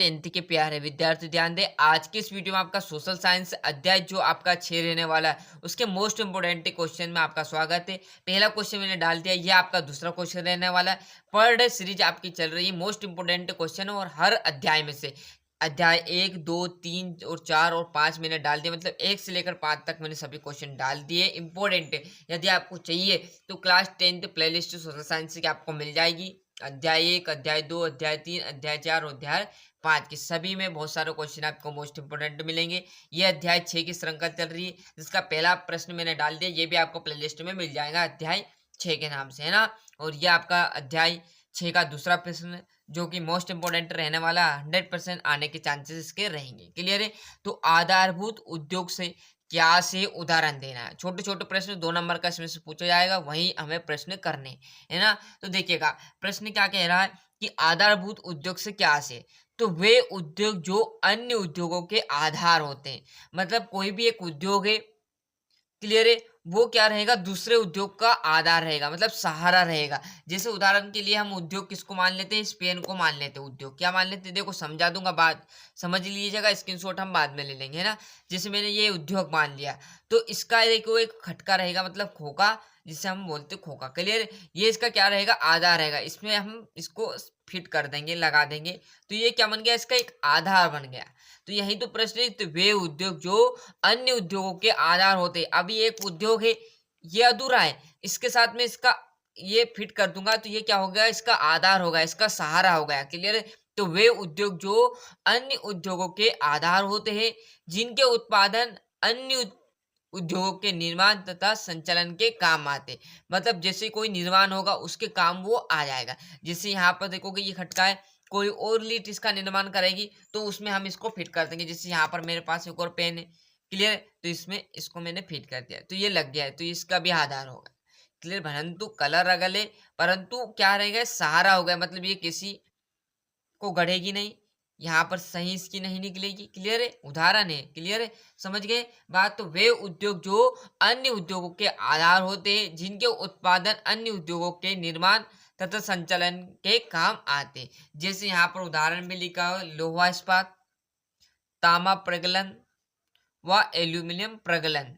Tenth के प्यारे विद्यार्थी ध्यान दें। आज की इस वीडियो में आपका सोशल साइंस अध्याय जो आपका 6 रहने वाला है उसके मोस्ट इंपोर्टेंट क्वेश्चन में आपका स्वागत है। पहला क्वेश्चन मैंने डाल दिया, ये आपका दूसरा क्वेश्चन रहने वाला है। पर डे सीरीज आपकी चल रही है, मोस्ट इंपोर्टेंट क्वेश्चन है और हर अध्याय में से अध्याय 1, 2, 3 और 4 और 5 मैंने डाल दिया, मतलब 1 से लेकर 5 तक मैंने सभी क्वेश्चन डाल दिए। इंपॉर्टेंट है, यदि आपको चाहिए तो class 10th playlist social science की आपको मिल जाएगी। अध्याय 1, अध्याय 2, अध्याय 3, अध्याय 4 और अध्याय 5 के सभी में बहुत सारे क्वेश्चन आपको मोस्ट इंपोर्टेंट मिलेंगे। ये अध्याय 6 की श्रृंखला चल रही है, जिसका पहला प्रश्न मैंने डाल दिया, ये भी आपको प्लेलिस्ट में मिल जाएगा अध्याय 6 के नाम से, है ना। और ये आपका अध्याय 6 का दूसरा प्रश्न जो कि मोस्ट इंपोर्टेंट रहने वाला, 100% आने के चांसेस इसके रहेंगे। क्लियर है। तो आधारभूत उद्योग से क्या से उदाहरण देना है। छोटे छोटे प्रश्न 2 नंबर का इसमें से पूछा जाएगा, वही हमें प्रश्न करने, है ना। तो देखिएगा प्रश्न क्या कह रहा है कि आधारभूत उद्योग से क्या से, तो वे उद्योग जो अन्य उद्योगों के आधार होते हैं। मतलब कोई भी एक उद्योग है, क्लियर है, वो क्या रहेगा, दूसरे उद्योग का आधार रहेगा, मतलब सहारा रहेगा। जैसे उदाहरण के लिए हम उद्योग किसको मान लेते हैं, स्पेन को मान लेते हैं। उद्योग क्या मान लेते हैं, देखो समझा दूंगा, बात समझ लीजिएगा, स्क्रीनशॉट हम बाद में ले लेंगे, है ना। जैसे मैंने ये उद्योग मान लिया, तो इसका देखो एक खटका रहेगा, मतलब खोखा, जिसे हम बोलते हैं खोखा। क्लियर, ये इसका क्या रहेगा, आधार रहेगा। इसमें हम इसको फिट कर देंगे, लगा देंगे, तो ये क्या बन गया, इसका एक आधार बन गया। तो यही तो प्रश्न है, तो वे उद्योग जो अन्य उद्योगों के आधार होते। अभी एक उद्योग है, ये अधूरा है, इसके साथ में इसका ये फिट कर दूंगा, तो ये क्या हो गया, इसका आधार होगा, इसका सहारा हो गया। क्लियर है। तो वे उद्योग जो अन्य उद्योगों के आधार होते हैं, जिनके उत्पादन अन्य उद्योगों के निर्माण तथा संचालन के काम आते। मतलब जैसे कोई निर्माण होगा, उसके काम वो आ जाएगा। जैसे यहाँ पर देखोगे ये खटका है, कोई और लीट इसका निर्माण करेगी, तो उसमें हम इसको फिट कर देंगे। जैसे यहाँ पर मेरे पास एक और पेन है, क्लियर, तो इसमें इसको मैंने फिट कर दिया, तो ये लग गया है, तो इसका भी आधार होगा। क्लियर, परंतु कलर अगले, परंतु क्या रहेगा, सहारा हो गया, मतलब ये किसी को गढ़ेगी नहीं, यहाँ पर सही इसकी नहीं निकलेगी। क्लियर है, उदाहरण है। क्लियर है, समझ गए बात। तो वे उद्योग जो अन्य उद्योगों के आधार होते हैं, जिनके उत्पादन अन्य उद्योगों के निर्माण तथा संचालन के काम आते। जैसे यहाँ पर उदाहरण में लिखा हो, लोहा इस्पात, तांबा प्रगलन व एल्यूमिनियम प्रगलन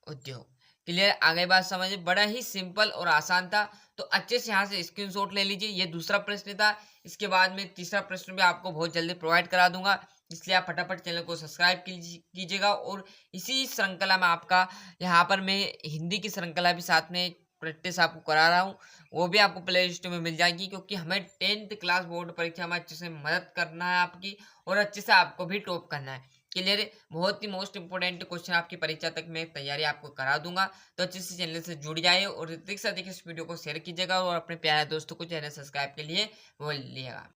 उद्योग। क्लियर, आगे बात समझे, बड़ा ही सिंपल और आसान था। तो अच्छे से यहाँ से स्क्रीनशॉट ले लीजिए। ये दूसरा प्रश्न था। इसके बाद में तीसरा प्रश्न भी आपको बहुत जल्दी प्रोवाइड करा दूंगा, इसलिए आप फटाफट चैनल को सब्सक्राइब कीजिएगा। और इसी श्रृंखला में आपका यहाँ पर मैं हिंदी की श्रृंखला भी साथ में प्रैक्टिस आपको करा रहा हूँ, वो भी आपको प्ले लिस्ट में मिल जाएगी, क्योंकि हमें 10th क्लास बोर्ड परीक्षा में अच्छे से मदद करना है आपकी, और अच्छे से आपको भी टॉप करना है। क्लियर है, बहुत ही मोस्ट इंपोर्टेंट क्वेश्चन आपकी परीक्षा तक मैं तैयारी आपको करा दूंगा। तो अच्छे से चैनल से जुड़ जाइए और अधिक से अधिक इस वीडियो को शेयर कीजिएगा, और अपने प्यारे दोस्तों को चैनल सब्सक्राइब के लिए बोलिएगा।